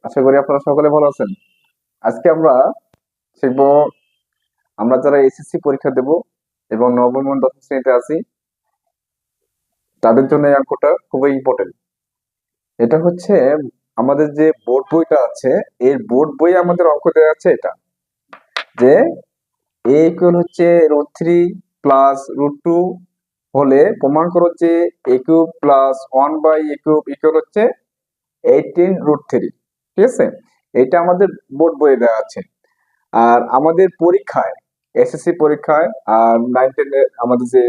আশা করি আপনারা সকলে ভালো আছেন। আজকে আমরা শিখব, আমরা যারা এসএসসি পরীক্ষা দেব এবং নবম এবং দশম শ্রেণীতে আছি তাদের জন্য এই অঙ্কটা খুবই ইম্পর্টেন্ট। এটা হচ্ছে আমাদের যে বোর্ড বইটা আছে, এর বোর্ড বইয়ে আমাদের অঙ্ক দেওয়া আছে এটা, যে এ ইকুয়াল হচ্ছে √3 প্লাস √2 হলে প্রমাণ করো যে এ কিউব প্লাস 1/a³ ইকুয়াল হচ্ছে 18√3। ঠিক আছে, এটা আমাদের বোর্ড বইয়ে দেওয়া আছে। আর আমাদের পরীক্ষায়, এসএসসি পরীক্ষায় আর 9-10 আমাদের যে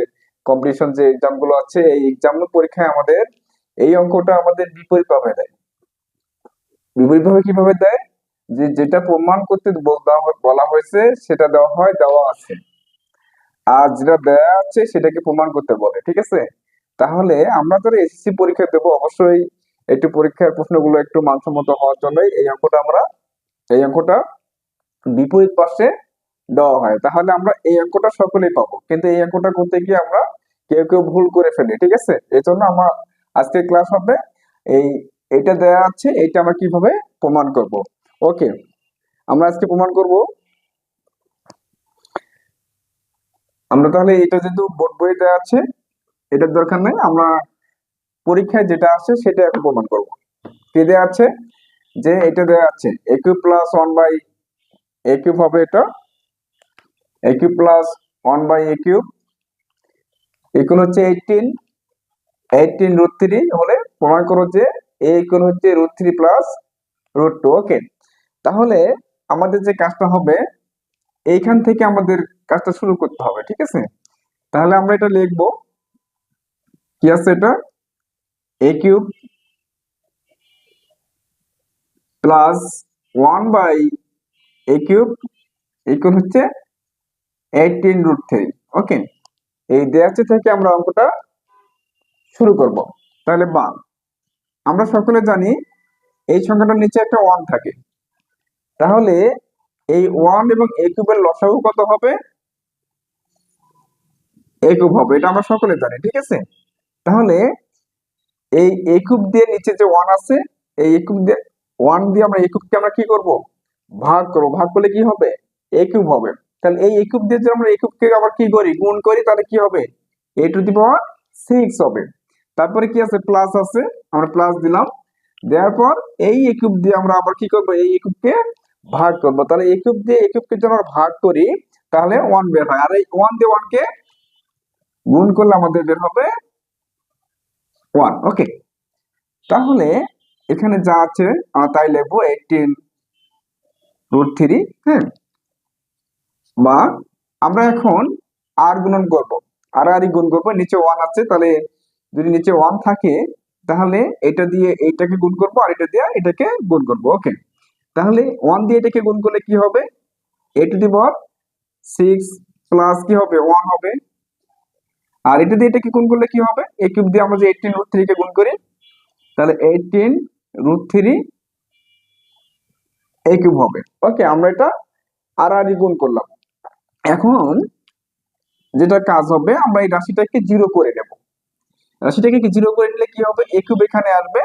কম্পিটিশন যে এক্সাম গুলো আছে, এই এক্সাম পরীক্ষায় আমাদের এই অঙ্কটা আমাদের বিপরীত ভাবে দেয়। বিপরীত ভাবে কিভাবে দেয়? যে যেটা প্রমাণ করতে বলা হয়েছে সেটা দেওয়া আছে, আর যেটা দেওয়া আছে সেটাকে প্রমাণ করতে বলে। ঠিক আছে, তাহলে আমরা যারা এসএসসি পরীক্ষা দেবো অবশ্যই একটু পরীক্ষার প্রশ্নগুলো একটু মানসম্মত হওয়ার জন্য এই অঙ্কটা বিপরীত পাশে দেওয়া হয়, তাহলে আমরা এই অঙ্কটা সকলেই পাবো। কিন্তু এই অঙ্কটা করতে গিয়ে আমরা কেউ কেউ ভুল করে ফেলি। ঠিক আছে, এই জন্য আমার আজকে ক্লাস হবে এই এটা দেওয়া আছে, এটা আমরা কিভাবে প্রমাণ করব। ওকে, আমরা আজকে প্রমাণ করব। আমরা তাহলে এটা যেহেতু বোর্ড বইয়ে দেওয়া আছে, এটার দরকার নেই, আমরা পরীক্ষায় যেটা আছে সেটা এখন প্রমাণ করব। কি দেওয়া আছে? যে এটা দেওয়া আছে a³ প্লাস 1/a³ হবে, এটা a³ প্লাস 1/a³ ইকুয়াল হচ্ছে 18√3 হলে প্রমাণ করো যে a ইকুয়াল হচ্ছে √3 প্লাস √2। ওকে, তাহলে আমাদের যে কাজটা হবে এইখান থেকে আমাদের কাজটা শুরু করতে হবে। ঠিক আছে, তাহলে আমরা এটা লিখবো, কি আছে এটা, a³ প্লাস 1/a³ ইকুয়াল হচ্ছে 18√3। ওকে, এই দেওয়া থেকে আমরা অঙ্কটা শুরু করব। তাহলে আমরা সকলে জানি এই সংখ্যাটার নিচে একটা 1 থাকে, তাহলে এই 1 এবং a³ এর লসাগু কত হবে? a³ হবে, এটা আমরা সকলে জানি। ঠিক আছে, তাহলে এই a³ দিয়ে নিচে যে 1 আছে, এই a³ দিয়ে 1 দিয়ে আমরা a³ কে আমরা কি করব? ভাগ করব। ভাগ করলে কি হবে? a³ হবে। তাহলে এই a³ দিয়ে যদি আমরা a³ কে আবার কি করি, গুণ করি, তাহলে কি হবে? a⁶ হবে। তারপরে কি আছে? প্লাস আছে, আমরা প্লাস দিলাম। দেওয়ার পর এই a³ দিয়ে আমরা আবার কি করব? এই a³ কে ভাগ করব। তাহলে a³ দিয়ে a³ কে যদি আমরা ভাগ করি তাহলে 1 বের হয়, আর এই 1 দিয়ে 1 কে গুণ করলে আমাদের বের হবে 1। ওকে, তাহলে এখানে যা আছে আমরা তাই লিখবো 18√3। হ্যাঁ, বা আমরা এখন আর গুণন করব, আর গুণ করব। নিচে 1 আছে, তাহলে যদি নিচে 1 থাকে তাহলে এটা দিয়ে এইটাকে গুণ করব, আর এটা দিয়ে এটাকে গুণ করব। ওকে, তাহলে 1 দিয়ে এটাকে গুণ করলে কি হবে? a⁶ প্লাস কি হবে? 1 হবে। আর এটা দিয়ে এটাকে গুণ করলে কি হবে? a³ দিয়ে আমরা যে 18√3 কে গুণ করি, তাহলে 18√3 a³ হবে। ওকে, আমরা এটা আর গুণ করলাম। এখন যেটা কাজ হবে, আমরা এই রাশিটাকে 0 করে নেব। রাশিটাকে 0 করে নিলে কি হবে? a³ এখানে আসবে,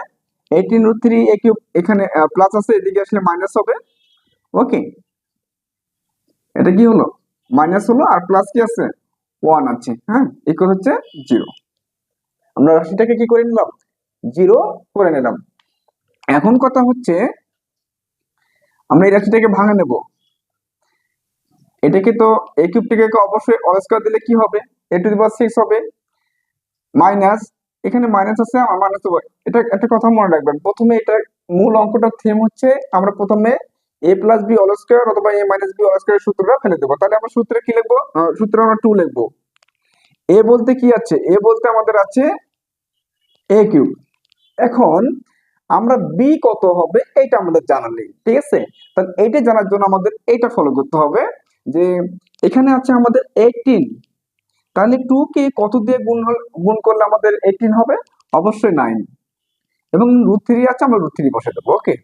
18√3 a³ এখানে প্লাস আছে, এদিকে আসলে মাইনাস হবে। ওকে, এটা কি হলো? মাইনাস হলো, আর প্লাস কি আছে? 1 আছে। হ্যাঁ, ইকুয়াল হচ্ছে 0। আমরা রাশিটাকে কি করে নিলাম? 0 করে নিলাম। এখন কথা হচ্ছে আমরা এই রাশিটাকে ভাঙা নেব। এটাকে তো a³ টাকে অবশ্যই অল স্কয়ার দিলে কি হবে? a⁶ হবে, মাইনাস, এখানে মাইনাস আছে, আমার মাইনাস হবে। এটা একটা কথা মনে রাখবেন, প্রথমে এটা মূল অঙ্কটা থিম হচ্ছে আমরা প্রথমে a + b হোল স্কয়ার অথবা a - b হোল স্কয়ার সূত্রটা ফেলে দেবো। তাহলে আমরা সূত্রে কি লিখবো? সূত্রে আমরা 2 লিখবো। a বলতে কি আছে? a বলতে আমাদের আছে a³। এখন আমরা b কত হবে এটা আমাদের জানা নেই। ঠিক আছে, তাহলে এইটা জানার জন্য আমাদের এইটা ফলো করতে হবে, যে এখানে আছে আমাদের 18, তাহলে 2 কে কত দিয়ে গুণ করলে আমাদের 18 হবে? অবশ্যই 9। এবং √3 আছে, আমরা √3 বসে দেবো। ওকে,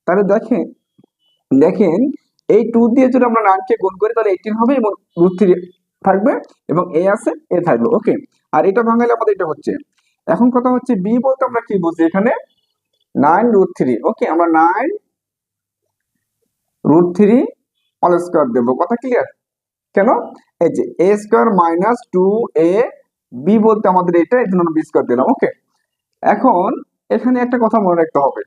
তাহলে দেখেন এই 2 দিয়ে যদি আমরা 9 কে গুণ করি তাহলে 18 হবে, এবং √3 থাকবে, এবং a আছে, a থাকবে। ওকে, আর এটা ভাঙালে আমাদের এটা হচ্ছে। এখন কথা হচ্ছে b বলতে আমরা কি বুঝি এখানে? 9√3। ওকে, আমরা 9 √3 অল স্কোয়ার দেবো। কথা ক্লিয়ার? কেন? এই যে এ স্কোয়ার মাইনাস 2a বি বলতে আমাদের এটা, এই জন্য বি স্কোয়ার দিলাম। ওকে, এখন এখানে একটা কথা মনে রাখতে হবে,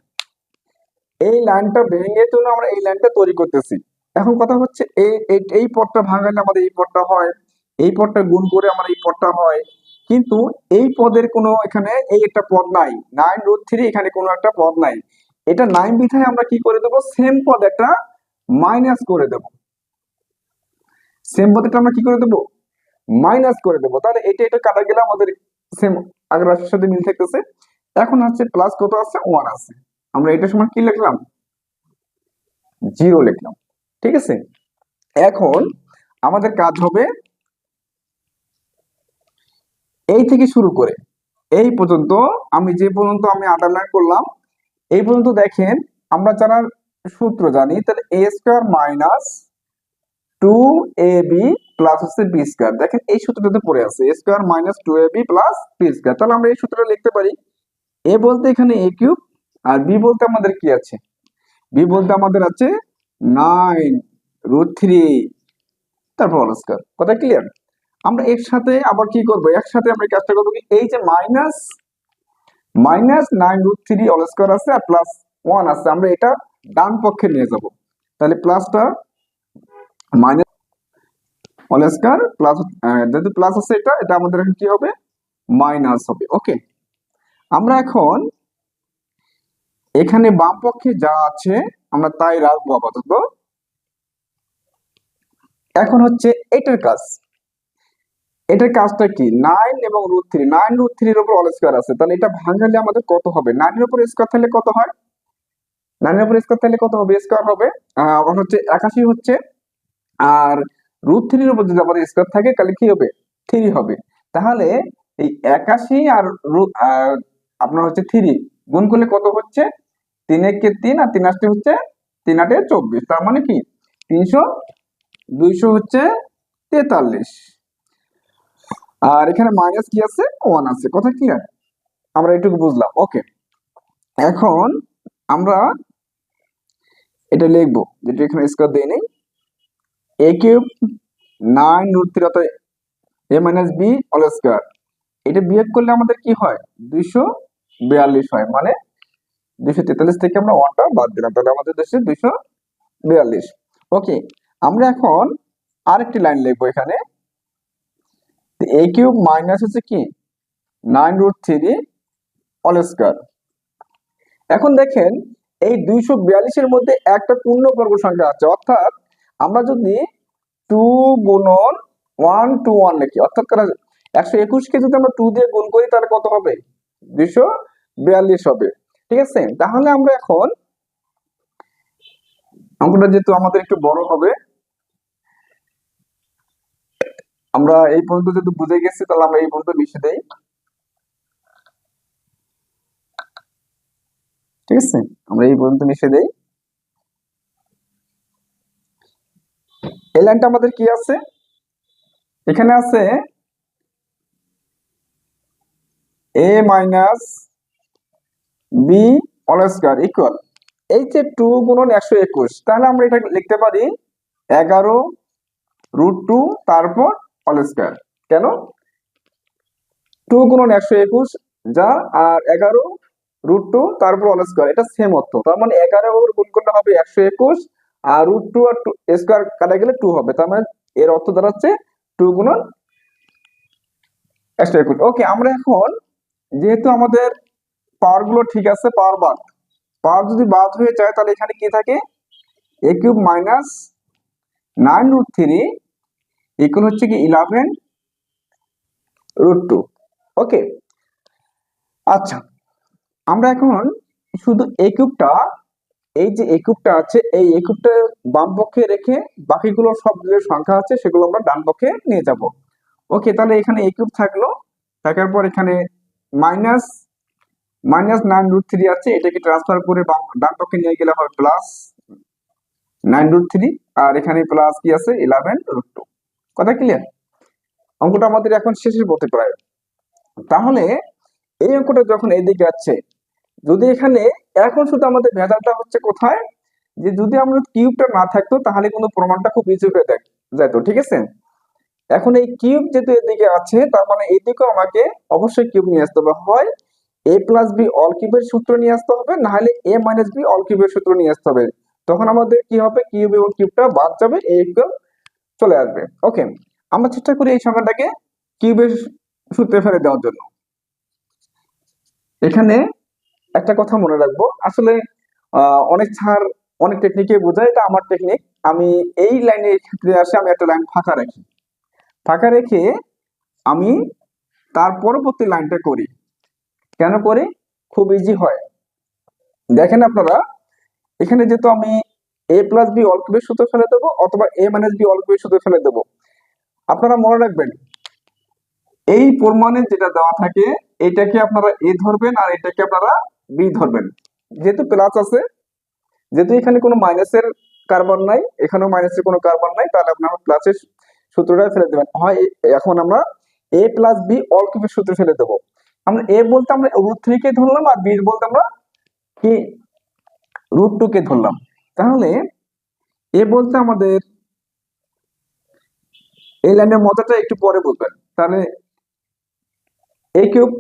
এই লাইনটা ভেঙে জন্য আমরা এই লাইনটা তৈরি করতেছি। এখন কথা হচ্ছে এই পদটা ভাঙালে আমাদের এই পদটা হয়, এই পদটা গুণ করে আমার এই পদটা হয়, কিন্তু এই পদের কোনো এখানে এই একটা পদ নাই, 9√3 এখানে কোনো একটা পদ নাই। এটা 9 বিধায় আমরা কি করে দেবো, সেম পদ একটা মাইনাস করে দেবো। সেম পদটা আমরা কি করে দেবো, মাইনাস করে দেবো। তাহলে এটা কাটা গেলে আমাদের সেম আগের রাশির সাথে মিল থাকতেছে। এখন হচ্ছে প্লাস কত আছে, 1 আছে, আমরা এটার সময় কি লিখলাম, 0 লিখলাম। ঠিক আছে, এখন আমাদের কাজ হবে এই থেকে শুরু করে এই পর্যন্ত, আমি যে পর্যন্ত আমি আন্ডারলাইন করলাম এই পর্যন্ত দেখেন, আমরা যারা সূত্র জানি, তাহলে a square minus 2ab plus হচ্ছে b স্কয়ার। দেখেন এই সূত্রটাতে পড়ে আছে a square minus 2ab plus b square. তাহলে আমরা এই সূত্রটা লিখতে পারি, a বলতে এখানে a কিউব, আর b বলতে আমাদের কি আছে, b বলতে আমাদের আছে 9√3 তারপর হোল স্কয়ার। কথা ক্লিয়ার? আমরা এর সাথে আবার কি করব, একসাথে আমরা কাজটা করবো কি, এই যে মাইনাস 9√3 হোল স্কয়ার আছে আর প্লাস 1 আছে, আমরা এটা ডান পক্ষে নিয়ে যাব। তাহলে প্লাসটা মাইনাস হোল স্কয়ার প্লাস, যেহেতু প্লাস আছে এটা এটা আমাদের এখন কি হবে, মাইনাস হবে। ওকে, আমরা এখন এখানে বাম পক্ষে যা আছে আমরা তাই রাখবো আপাতত। এখন হচ্ছে এটার কাজ, এটার কাজটা কি, 9 এবং √3, 9√3 এর উপর অল স্কয়ার আছে, তাহলে এটা ভাঙালে আমাদের কত হবে, 9 এর উপর স্কয়ার থাকলে কত হয়, 9 এর উপর স্কয়ার থাকলে কত হবে, স্কয়ার হবে হচ্ছে 81 হচ্ছে, আর √3 এর উপর যদি আমাদের স্কয়ার থাকে তাহলে কি হবে, 3 হবে। তাহলে এই 81 আর আপনার হচ্ছে 3 গুণ করলে কত হচ্ছে, 3 একে 3 আর 3 8 হচ্ছে 3 8 24, তার মানে কি 300, 200 হচ্ছে 43, আর এখানে মাইনাস কি আছে, 1 আছে। কথা ক্লিয়ার? আমরা এটুকু বুঝলাম। ওকে, এখন আমরা এটা লিখবো, যেটা এখানে স্কয়ার দেই নেই, a কিউব 9√3 অর্থাৎ a minus b all square, এটা বিয়োগ করলে আমাদের কি হয়, 242 হয়, মানে 243 থেকে আমরা 1টা বাদ দিলাম, তাহলে আমাদের দেশে 242। ওকে, আমরা এখন আরেকটি লাইন লিখবো এখানে, a কিউব মাইনাস হচ্ছে কি 9√3 অল স্কয়ার। এখন দেখেন এই 242 এর মধ্যে একটা পূর্ণবর্গ সংখ্যা আছে, অর্থাৎ আমরা যদি 2 গুণন 1 to 1 লিখি, অর্থাৎ 121 কে যদি আমরা 2 দিয়ে গুণ করি তাহলে কত হবে, 242 হবে। ঠিক আছে, তাহলে আমরা এখন অঙ্কটা যেহেতু আমাদের একটু বড় হবে, আমরা এই পর্যন্ত যেহেতু বুঝে গেছি তাহলে আমরা এই পর্যন্ত মিশে দেই। ঠিক আছে, আমরা এই পর্যন্ত মিশে দেই। এই লাইনটা আমাদের কি আছে, এখানে আছে a minus b all square equal, এই যে 2 গুণন 121, তাহলে আমরা এটা লিখতে পারি 11√2 তারপর অল স্কয়ার। কেন, 2 গুণন 121 যা, আর 11√2 তারপর অল স্কয়ার, এটা সেম অর্থ, তার মানে 11 গুণ করলে হবে 121, আর √2 আর স্কয়ার কাটা গেলে 2 হবে, তার মানে এর অর্থ দাঁড়াচ্ছে 2 গুণন 121। ওকে, আমরা এখন যেহেতু আমাদের পাওয়ার গুলো ঠিক আছে, পাওয়ার যদি বাদ হয়ে যায় তাহলে এখানে কি থাকে, a কিউব মাইনাস 9√3 ইকুয়াল হচ্ছে কি 11√2। ওকে, আচ্ছা, আমরা এখন শুধু a কিউবটা, এই যে a কিউবটা আছে এই a কিউবটা বাম পক্ষে রেখে বাকিগুলো সব যে সংখ্যা আছে সেগুলো আমরা ডান পক্ষে নিয়ে যাব। ওকে, তাহলে এখানে a কিউব থাকলো, থাকার পর এখানে মাইনাস 9√3 আছে, এটাকে ট্রান্সফার করে ডান পক্ষে নিয়ে গেলে হয় প্লাস 9√3, আর এখানে প্লাস কি আছে 11√2। কথা ক্লিয়ার? অঙ্কটা আমাদের এখন শেষের পথে প্রায়। তাহলে এই অঙ্কটা যখন এইদিকে যাচ্ছে, যদি এখানে এখন শুধু আমাদের ভেজালটা হচ্ছে কোথায়, যে যদি আমরা কিউবটা না থাকতো তাহলে কিন্তু প্রমাণটা খুব ইজি হয়ে যেত, ঠিক আছে। এখন এই কিউব যেহেতু এদিকে আছে, তার মানে এদিকেও আমাকে অবশ্যই কিউব নিয়ে আসতে হবে। হয় এ প্লাস বি অল কিউবের সূত্র নিয়ে আসতে হবে, না হলে এ মাইনাস বি অল কিউবের সূত্র নিয়ে আসতে হবে। তখন আমাদের কি হবে, কিউব এবং কিউবটা বাদ যাবে, এ ইকুয়াল চলে আসবে। ওকে, আমরা চেষ্টা করি এই সংখ্যাটাকে কিউবের সূত্রে ফেলে দেওয়ার জন্য। এখানে একটা কথা মনে রাখবো, আসলে অনেক ছাড় অনেক টেকনিকে বোঝায়, এটা আমার টেকনিক। আমি এই লাইনের ক্ষেত্রে আসে আমি একটা লাইন ফাঁকা রাখি, ফাঁকা রেখে আমি তার পরবর্তী লাইনটা করি। কেন করি? খুব ইজি হয়। দেখেন আপনারা, এখানে যেহেতু আমি এ প্লাস বি অল কিউবের সূত্র ফেলে দেবো অথবা এ মাইনাস বি অল কিউবের সূত্র ফেলে দেবো, আপনারা মনে রাখবেন এই প্রমাণে যেটা দেওয়া থাকে এটাকে আপনারা এ ধরবেন আর এটাকে আপনারা বি ধরবেন। যেহেতু প্লাস আছে, যেহেতু এখানে কোনো মাইনাসের কার্বন নাই, এখানেও মাইনাসের কোনো কার্বন নাই, তাহলে আপনারা প্লাসের সূত্রটা ফেলে দেবেন। হয় এখন আমরা এ প্লাস বি অল কিউবের সূত্র ফেলে দেবো। আমরা এ বলতে আমরা √3 কে ধরলাম, আর বি বলতে আমরা কি √2 কে ধরলাম। তাহলে এ বলতে আমাদের এই লাইনের মজাটা একটু পরে বুঝবেন। তাহলে এ কিউব,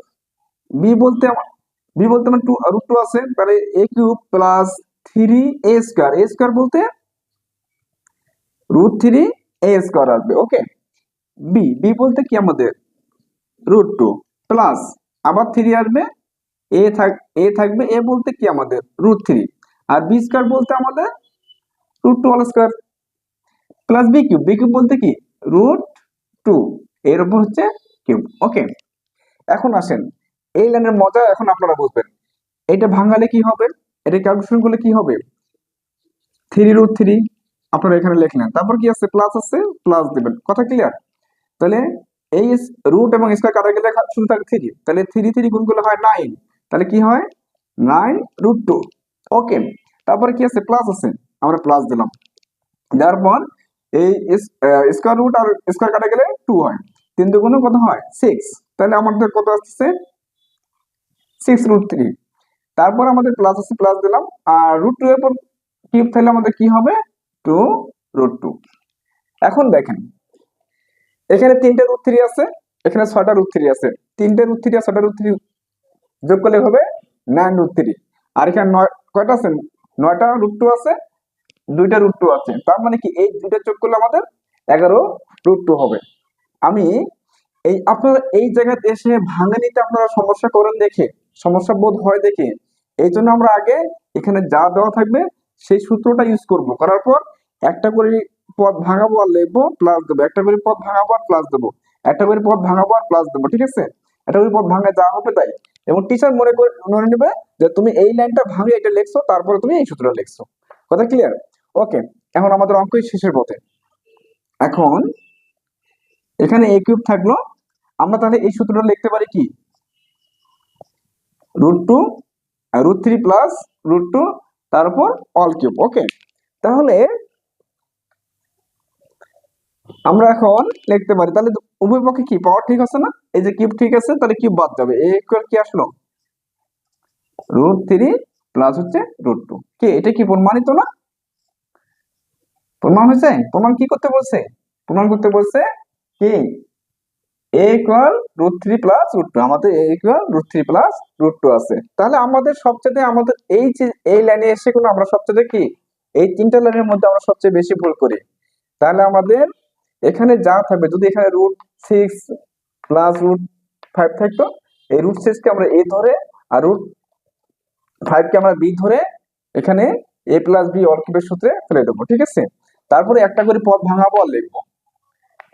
বি বলতে আমার √2 আছে, তাহলে এ কিউব প্লাস 3a স্কয়ার, এ স্কয়ার বলতে √3a স্কয়ার আসবে। ওকে, বি বলতে কি আমাদের √2 প্লাস আবার 3 আসবে, এ থাকবে, এ বলতে কি আমাদের √3, আর বি স্কয়ার বলতে আমাদের √2 whole square plus b cube বলতে কি √2, এর উপর হচ্ছে কিউব। ওকে, এখন আসেন এই লাইনের মজা এখন আপনারা বুঝবেন। এটা ভাঙালে কি হবে, এটা ক্যালকুলেশন করলে কি হবে, 3√3 আপনারা এখানে লিখলেন, তারপর কি আছে প্লাস আছে, প্লাস দিবেন। কথা ক্লিয়ার? তাহলে এই রুট এবং স্কয়ার কাটা গেলে শুধু থাকে 3, তাহলে 3 গুণ করলে হয় 9, তাহলে কি হয় 9√2। ওকে, তারপরে কি আছে প্লাস আছে, আমরা প্লাস দিলাম, দেওয়ার পর এই স্কয়ার রুট আর স্কয়ার কাটা গেলে 2 হয়, 3 দুগুণ কত হয় 6, তাহলে আমাদের কত আসছে 6√3। তারপর আমাদের প্লাস আছে, প্লাস দিলাম, আর √2 এর পর কিউব তাহলে আমাদের কি হবে 2√2। এখন দেখেন এখানে 3টে √3 আছে, এখানে 6টা √3 আছে, 3টে √3 আর 6টা √3 যোগ করলে হবে 9√3। আর এখানে কয়টা আছে, 9টা √2 আছে, 2টা √2 আছে, তার মানে কি এই দুইটা যোগ করলে আমাদের 11√2 হবে। আমি এই আপনারা এই জায়গাতে এসে ভাঙে নিতে আপনারা সমস্যা করেন দেখে, সমস্যা বোধ হয় দেখে, এই জন্য আমরা আগে এখানে যা দেওয়া থাকবে সেই সূত্রটা ইউজ করব, করার পর একটা করে পদ ভাঙাবো আর লিখবো প্লাস দেবো, একটা করে পদ ভাঙাবো আর প্লাস দেবো, একটা করে পদ ভাঙাবো আর প্লাস দেবো, ঠিক আছে। একটা করে পদ ভাঙা যা হবে তাই, এবং টিচার মনে নেবে যে তুমি এই লাইনটা ভাঙে এটা লিখছো, তারপরে তুমি এই সূত্রটা লিখছো। কথা ক্লিয়ার? ওকে, এখন আমাদের অঙ্ক শেষের পথে। এখন এখানে a কিউব থাকলো, আমরা তাহলে এই সূত্রটা লিখতে পারি কি √2 √3 প্লাস √2 তার উপর অল কিউব। ওকে, তাহলে আমরা এখন লিখতে পারি, তাহলে উভয় পক্ষে কি পাওয়ার ঠিক আছে না, এই যে কিউব ঠিক আছে, তাহলে কিউব বাদ যাবে, a ইকুয়াল কি আসলো √3 প্লাস হচ্ছে √2। কি এটা কি প্রমাণিত না, প্রমাণ হয়েছে? প্রমাণ কি করতে বলছে, প্রমাণ করতে বলছে কি a ইকুয়াল √3 প্লাস √2, আমাদের a ইকুয়াল √3 প্লাস √2 আছে। তাহলে আমাদের সবচেয়ে আমাদের এই যে এই লাইনে এসে কোনো আমরা সবচেয়ে কি এই তিনটা লাইনের মধ্যে আমরা সবচেয়ে বেশি ভুল করি। তাহলে আমাদের এখানে যা থাকবে, যদি এখানে √6 প্লাস √5 থাকতো, এই √6 কে আমরা a ধরে আর √5 কে আমরা b ধরে এখানে a প্লাস b অল কিউবের সূত্রে ফেলে দেবো, ঠিক আছে। তারপরে একটা করে পদ ভাঙাবো আর লিখবো,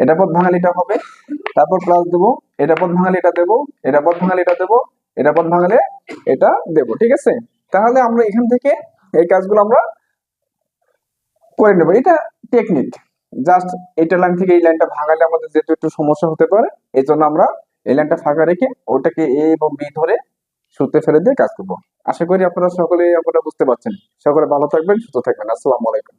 এটা পদ ভাঙালে এটা হবে, তারপর প্লাস দেবো, এটা পদ ভাঙালে এটা দেবো, এটা পদ ভাঙালে এটা দেবো, এটা পদ ভাঙালে এটা দেবো, ঠিক আছে। তাহলে আমরা এখান থেকে এই কাজগুলো আমরা করে নেবো, এটা টেকনিক। জাস্ট এটা লাইন থেকে এই লাইনটা ভাঙালে আমাদের যেহেতু একটু সমস্যা হতে পারে, এই জন্য আমরা এই লাইনটা ফাঁকা রেখে ওটাকে a এবং b ধরে সূত্রে ফেলে দিয়ে কাজ করবো। আশা করি আপনারা সকলে আপনারা বুঝতে পারছেন। সকলে ভালো থাকবেন, সুস্থ থাকবেন। আসসালামু আলাইকুম।